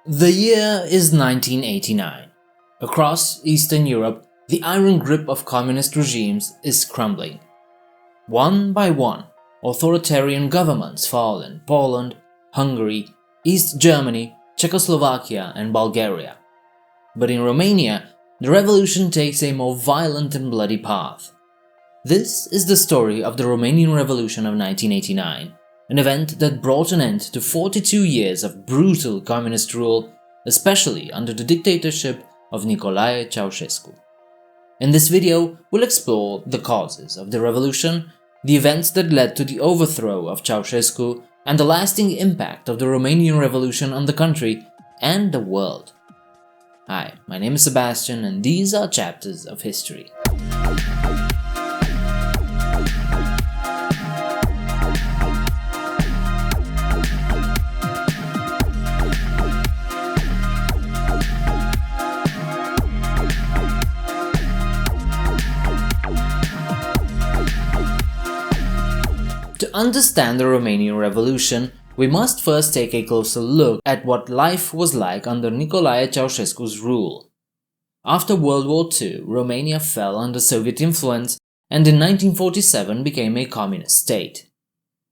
The year is 1989. Across Eastern Europe, the iron grip of communist regimes is crumbling. One by one, authoritarian governments fall in Poland, Hungary, East Germany, Czechoslovakia and Bulgaria. But in Romania, the revolution takes a more violent and bloody path. This is the story of the Romanian Revolution of 1989, an event that brought an end to 42 years of brutal communist rule, especially under the dictatorship of Nicolae Ceaușescu. In this video, we'll explore the causes of the revolution, the events that led to the overthrow of Ceausescu, and the lasting impact of the Romanian Revolution on the country and the world. Hi, my name is Sebastian and these are Chapters of History. To understand the Romanian Revolution, we must first take a closer look at what life was like under Nicolae Ceaușescu's rule. After World War II, Romania fell under Soviet influence and in 1947 became a communist state.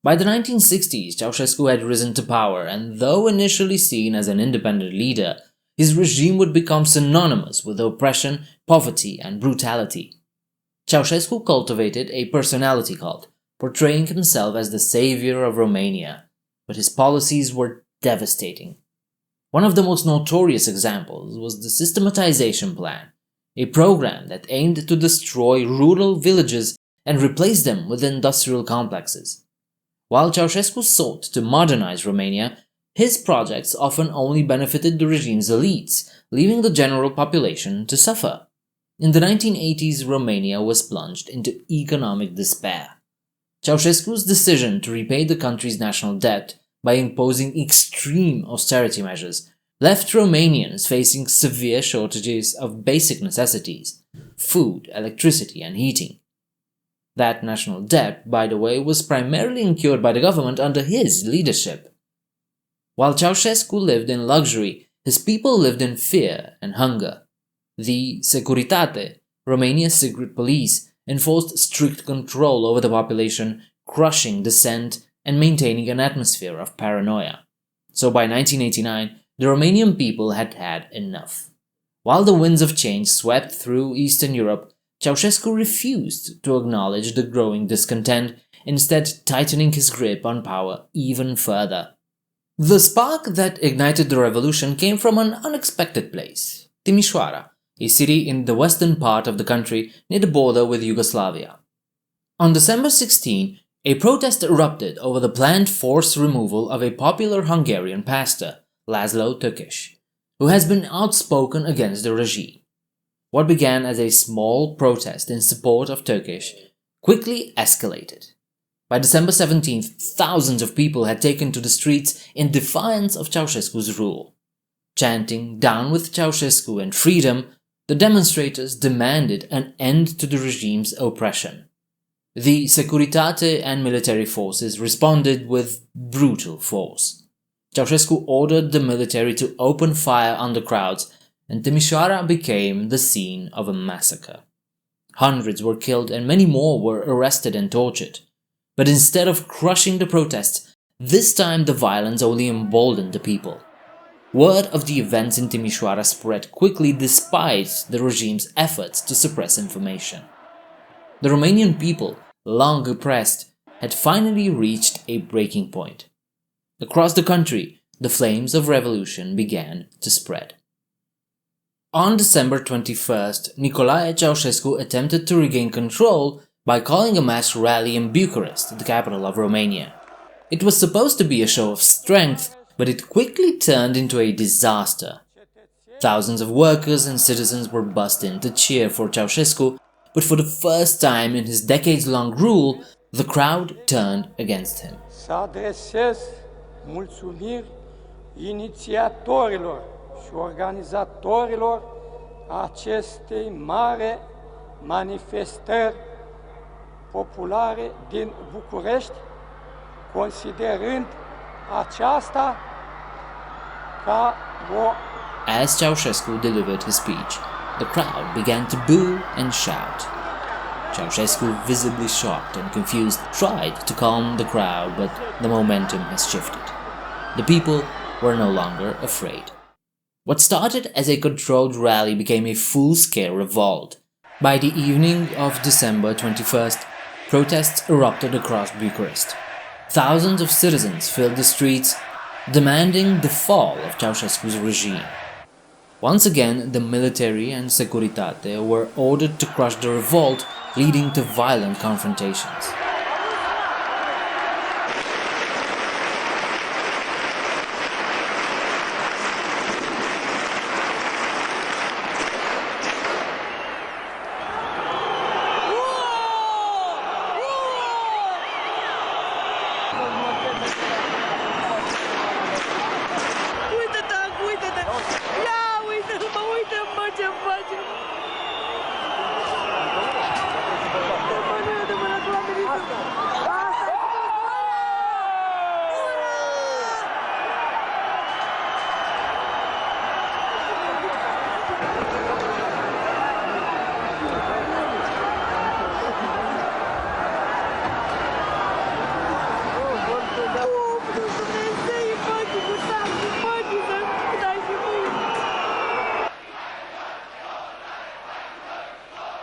By the 1960s, Ceausescu had risen to power, and though initially seen as an independent leader, his regime would become synonymous with oppression, poverty and brutality. Ceausescu cultivated a personality cult, portraying himself as the savior of Romania, but his policies were devastating. One of the most notorious examples was the Systematization Plan, a program that aimed to destroy rural villages and replace them with industrial complexes. While Ceausescu sought to modernize Romania, his projects often only benefited the regime's elites, leaving the general population to suffer. In the 1980s, Romania was plunged into economic despair. Ceausescu's decision to repay the country's national debt by imposing extreme austerity measures left Romanians facing severe shortages of basic necessities – food, electricity and heating. That national debt, by the way, was primarily incurred by the government under his leadership. While Ceausescu lived in luxury, his people lived in fear and hunger. The Securitate, Romania's secret police, enforced strict control over the population, crushing dissent and maintaining an atmosphere of paranoia. So by 1989, the Romanian people had had enough. While the winds of change swept through Eastern Europe, Ceausescu refused to acknowledge the growing discontent, instead tightening his grip on power even further. The spark that ignited the revolution came from an unexpected place – Timisoara, a city in the western part of the country near the border with Yugoslavia. On December 16, a protest erupted over the planned forced removal of a popular Hungarian pastor, Laszlo Tőkés, who has been outspoken against the regime. What began as a small protest in support of Tőkés quickly escalated. By December 17, thousands of people had taken to the streets in defiance of Ceausescu's rule. Chanting "Down with Ceausescu and freedom," the demonstrators demanded an end to the regime's oppression. The Securitate and military forces responded with brutal force. Ceausescu ordered the military to open fire on the crowds, and Timisoara became the scene of a massacre. Hundreds were killed and many more were arrested and tortured. But instead of crushing the protests, this time the violence only emboldened the people. Word of the events in Timisoara spread quickly despite the regime's efforts to suppress information. The Romanian people, long oppressed, had finally reached a breaking point. Across the country, the flames of revolution began to spread. On December 21st, Nicolae Ceaușescu attempted to regain control by calling a mass rally in Bucharest, the capital of Romania. It was supposed to be a show of strength, but it quickly turned into a disaster. Thousands of workers and citizens were bussed in to cheer for Ceausescu, but for the first time in his decades-long rule, the crowd turned against him. Să adresez mulțumiri inițiatorilor și organizatorilor acestei mari manifestări populare din București, considerând aceasta ca o As Ceausescu delivered his speech, the crowd began to boo and shout. Ceausescu, visibly shocked and confused, tried to calm the crowd, but the momentum has shifted. The people were no longer afraid. What started as a controlled rally became a full-scale revolt. By the evening of December 21st, protests erupted across Bucharest. Thousands of citizens filled the streets, demanding the fall of Ceausescu's regime. Once again, the military and Securitate were ordered to crush the revolt, leading to violent confrontations.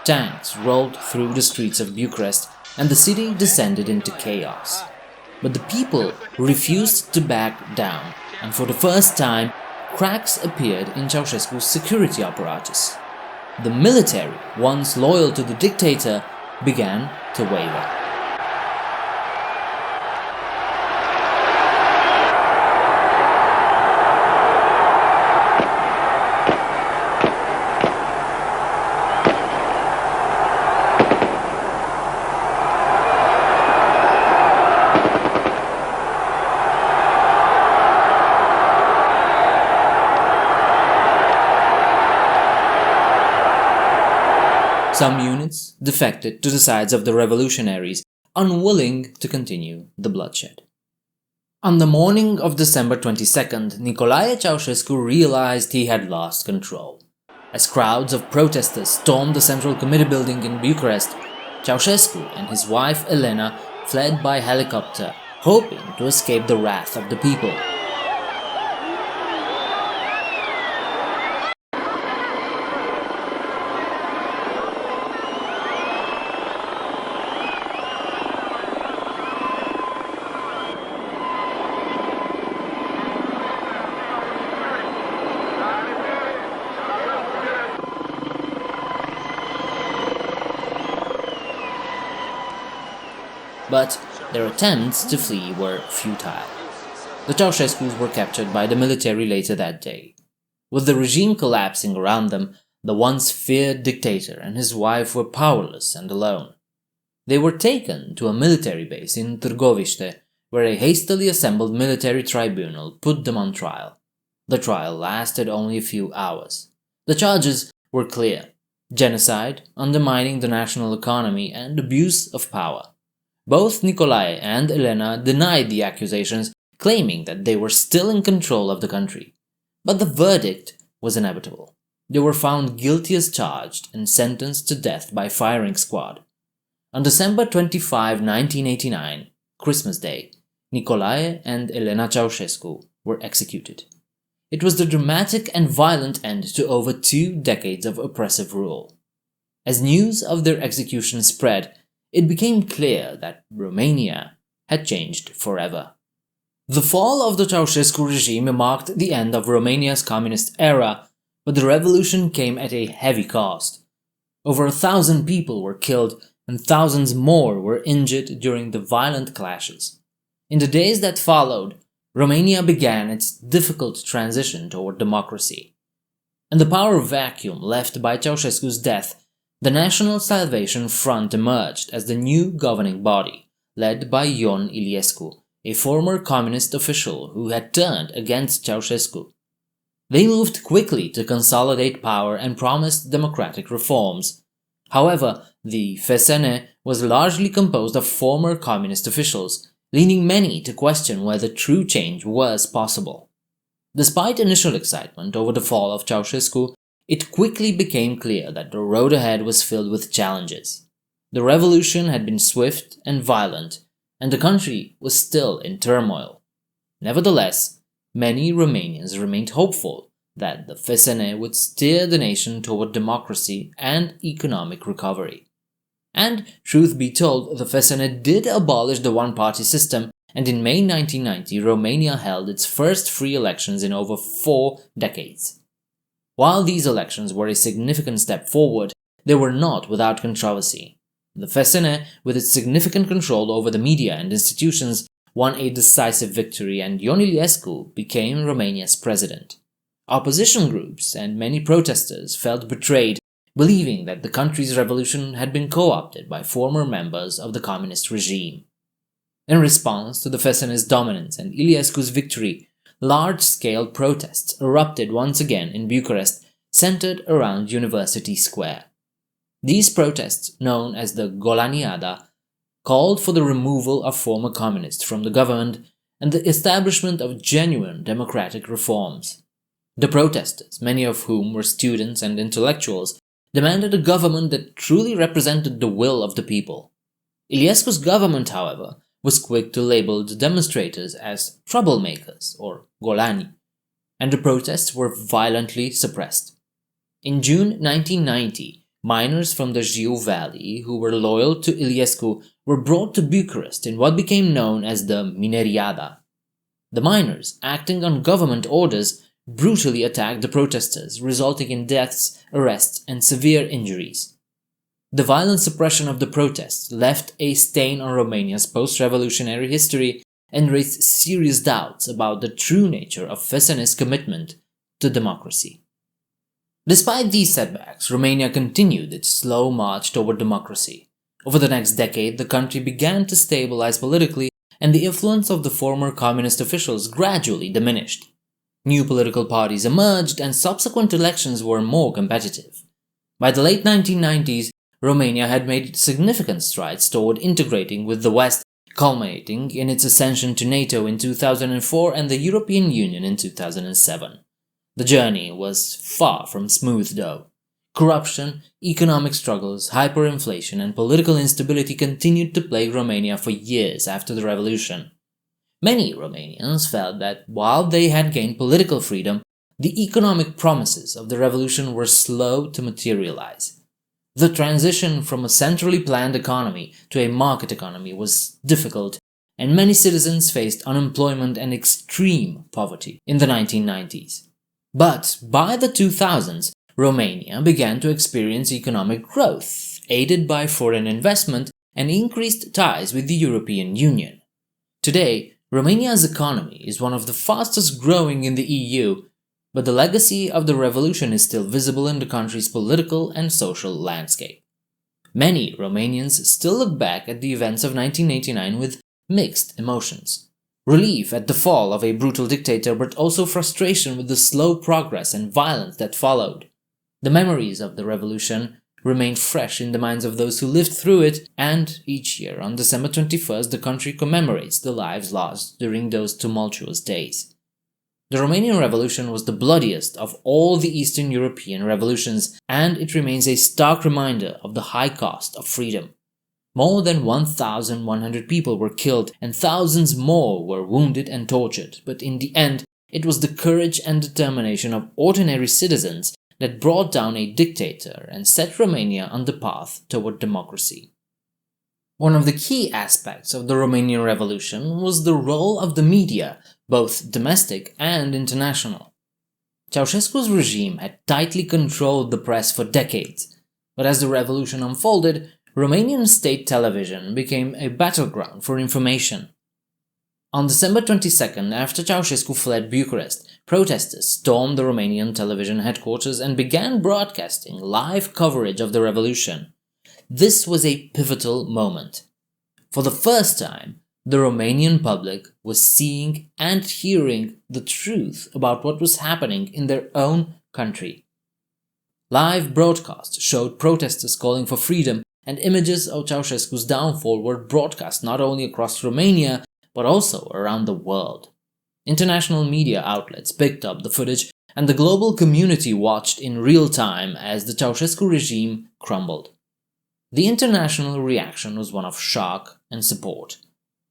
Tanks rolled through the streets of Bucharest and the city descended into chaos. But the people refused to back down, and for the first time, cracks appeared in Ceausescu's security apparatus. The military, once loyal to the dictator, began to waver. Some units defected to the sides of the revolutionaries, unwilling to continue the bloodshed. On the morning of December 22nd, Nicolae Ceaușescu realized he had lost control. As crowds of protesters stormed the Central Committee building in Bucharest, Ceausescu and his wife Elena fled by helicopter, hoping to escape the wrath of the people. But their attempts to flee were futile. The Ceausescus were captured by the military later that day. With the regime collapsing around them, the once feared dictator and his wife were powerless and alone. They were taken to a military base in Târgoviște, where a hastily assembled military tribunal put them on trial. The trial lasted only a few hours. The charges were clear: genocide, undermining the national economy, and abuse of power. Both Nicolae and Elena denied the accusations, claiming that they were still in control of the country. But the verdict was inevitable. They were found guilty as charged and sentenced to death by firing squad. On December 25, 1989, Christmas Day, Nicolae and Elena Ceaușescu were executed. It was the dramatic and violent end to over 2 decades of oppressive rule. As news of their execution spread, it became clear that Romania had changed forever. The fall of the Ceausescu regime marked the end of Romania's communist era, but the revolution came at a heavy cost. Over 1,000 people were killed and thousands more were injured during the violent clashes. In the days that followed, Romania began its difficult transition toward democracy. In the power vacuum left by Ceausescu's death, the National Salvation Front emerged as the new governing body, led by Ion Iliescu, a former communist official who had turned against Ceausescu. They moved quickly to consolidate power and promised democratic reforms. However, the FSN was largely composed of former communist officials, leading many to question whether true change was possible. Despite initial excitement over the fall of Ceausescu, it quickly became clear that the road ahead was filled with challenges. The revolution had been swift and violent, and the country was still in turmoil. Nevertheless, many Romanians remained hopeful that the FSN would steer the nation toward democracy and economic recovery. And, truth be told, the FSN did abolish the one-party system, and in May 1990 Romania held its first free elections in over 4 decades. While these elections were a significant step forward, they were not without controversy. The FSN, with its significant control over the media and institutions, won a decisive victory, and Ion Iliescu became Romania's president. Opposition groups and many protesters felt betrayed, believing that the country's revolution had been co-opted by former members of the communist regime. In response to the FSN's dominance and Iliescu's victory, large-scale protests erupted once again in Bucharest, centered around University Square. These protests, known as the Golaniada, called for the removal of former communists from the government and the establishment of genuine democratic reforms. The protesters, many of whom were students and intellectuals, demanded a government that truly represented the will of the people. Iliescu's government, however, was quick to label the demonstrators as troublemakers, or golani, and the protests were violently suppressed. In June 1990, miners from the Jiu Valley who were loyal to Iliescu were brought to Bucharest in what became known as the Mineriada. The miners, acting on government orders, brutally attacked the protesters, resulting in deaths, arrests, and severe injuries. The violent suppression of the protests left a stain on Romania's post-revolutionary history and raised serious doubts about the true nature of FSN's commitment to democracy. Despite these setbacks, Romania continued its slow march toward democracy. Over the next decade, the country began to stabilize politically, and the influence of the former communist officials gradually diminished. New political parties emerged, and subsequent elections were more competitive. By the late 1990s, Romania had made significant strides toward integrating with the West, culminating in its ascension to NATO in 2004 and the European Union in 2007. The journey was far from smooth, though. Corruption, economic struggles, hyperinflation, and political instability continued to plague Romania for years after the revolution. Many Romanians felt that while they had gained political freedom, the economic promises of the revolution were slow to materialize. The transition from a centrally planned economy to a market economy was difficult, and many citizens faced unemployment and extreme poverty in the 1990s. But by the 2000s, Romania began to experience economic growth, aided by foreign investment and increased ties with the European Union. Today, Romania's economy is one of the fastest growing in the EU, but the legacy of the revolution is still visible in the country's political and social landscape. Many Romanians still look back at the events of 1989 with mixed emotions. Relief at the fall of a brutal dictator, but also frustration with the slow progress and violence that followed. The memories of the revolution remain fresh in the minds of those who lived through it, and each year on December 21st the country commemorates the lives lost during those tumultuous days. The Romanian Revolution was the bloodiest of all the Eastern European revolutions, and it remains a stark reminder of the high cost of freedom. More than 1,100 people were killed and thousands more were wounded and tortured, but in the end, it was the courage and determination of ordinary citizens that brought down a dictator and set Romania on the path toward democracy. One of the key aspects of the Romanian Revolution was the role of the media, both domestic and international. Ceausescu's regime had tightly controlled the press for decades, but as the revolution unfolded, Romanian state television became a battleground for information. On December 22nd, after Ceausescu fled Bucharest, protesters stormed the Romanian television headquarters and began broadcasting live coverage of the revolution. This was a pivotal moment. For the first time, the Romanian public was seeing and hearing the truth about what was happening in their own country. Live broadcasts showed protesters calling for freedom, and images of Ceausescu's downfall were broadcast not only across Romania, but also around the world. International media outlets picked up the footage, and the global community watched in real time as the Ceausescu regime crumbled. The international reaction was one of shock and support.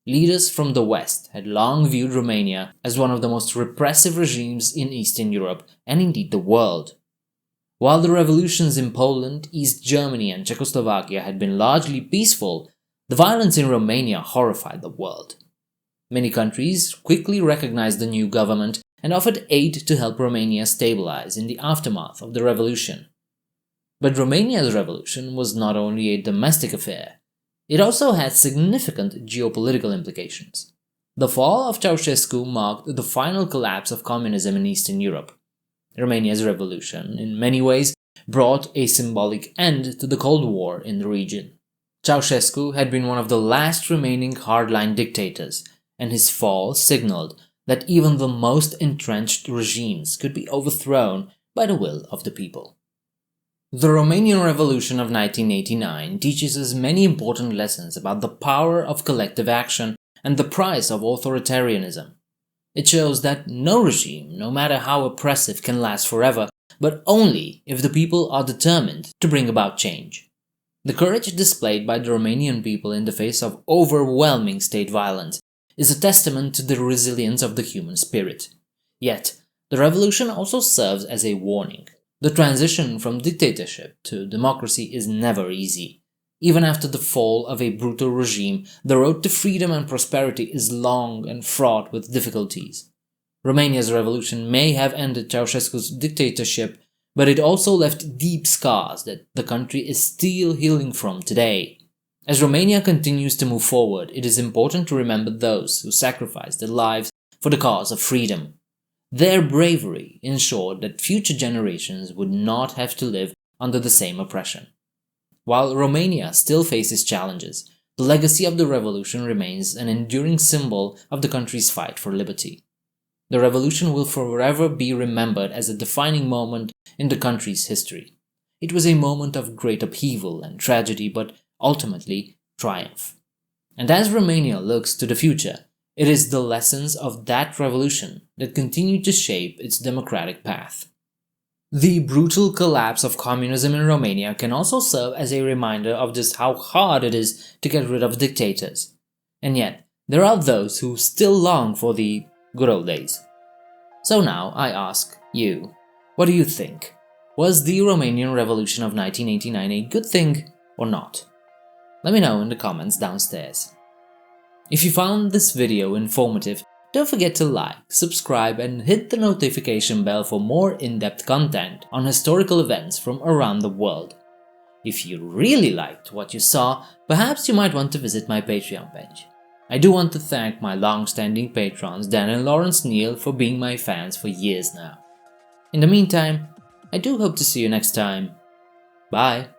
Leaders from the West had long viewed Romania as one of the most repressive regimes in Eastern Europe and indeed the world. While the revolutions in Poland, East Germany and Czechoslovakia had been largely peaceful, the violence in Romania horrified the world. Many countries quickly recognized the new government and offered aid to help Romania stabilize in the aftermath of the revolution. But Romania's revolution was not only a domestic affair, it also had significant geopolitical implications. The fall of Ceausescu marked the final collapse of communism in Eastern Europe. Romania's revolution, in many ways, brought a symbolic end to the Cold War in the region. Ceausescu had been one of the last remaining hardline dictators, and his fall signaled that even the most entrenched regimes could be overthrown by the will of the people. The Romanian Revolution of 1989 teaches us many important lessons about the power of collective action and the price of authoritarianism. It shows that no regime, no matter how oppressive, can last forever, but only if the people are determined to bring about change. The courage displayed by the Romanian people in the face of overwhelming state violence is a testament to the resilience of the human spirit. Yet, the revolution also serves as a warning. The transition from dictatorship to democracy is never easy. Even after the fall of a brutal regime, the road to freedom and prosperity is long and fraught with difficulties. Romania's revolution may have ended Ceausescu's dictatorship, but it also left deep scars that the country is still healing from today. As Romania continues to move forward, it is important to remember those who sacrificed their lives for the cause of freedom. Their bravery ensured that future generations would not have to live under the same oppression. While Romania still faces challenges, the legacy of the revolution remains an enduring symbol of the country's fight for liberty. The revolution will forever be remembered as a defining moment in the country's history. It was a moment of great upheaval and tragedy, but ultimately triumph. And as Romania looks to the future, it is the lessons of that revolution that continue to shape its democratic path. The brutal collapse of communism in Romania can also serve as a reminder of just how hard it is to get rid of dictators. And yet, there are those who still long for the good old days. So now I ask you, what do you think? Was the Romanian Revolution of 1989 a good thing or not? Let me know in the comments downstairs. If you found this video informative, don't forget to like, subscribe and hit the notification bell for more in-depth content on historical events from around the world. If you really liked what you saw, perhaps you might want to visit my Patreon page. I do want to thank my long-standing patrons Dan and Lawrence Neal for being my fans for years now. In the meantime, I do hope to see you next time. Bye!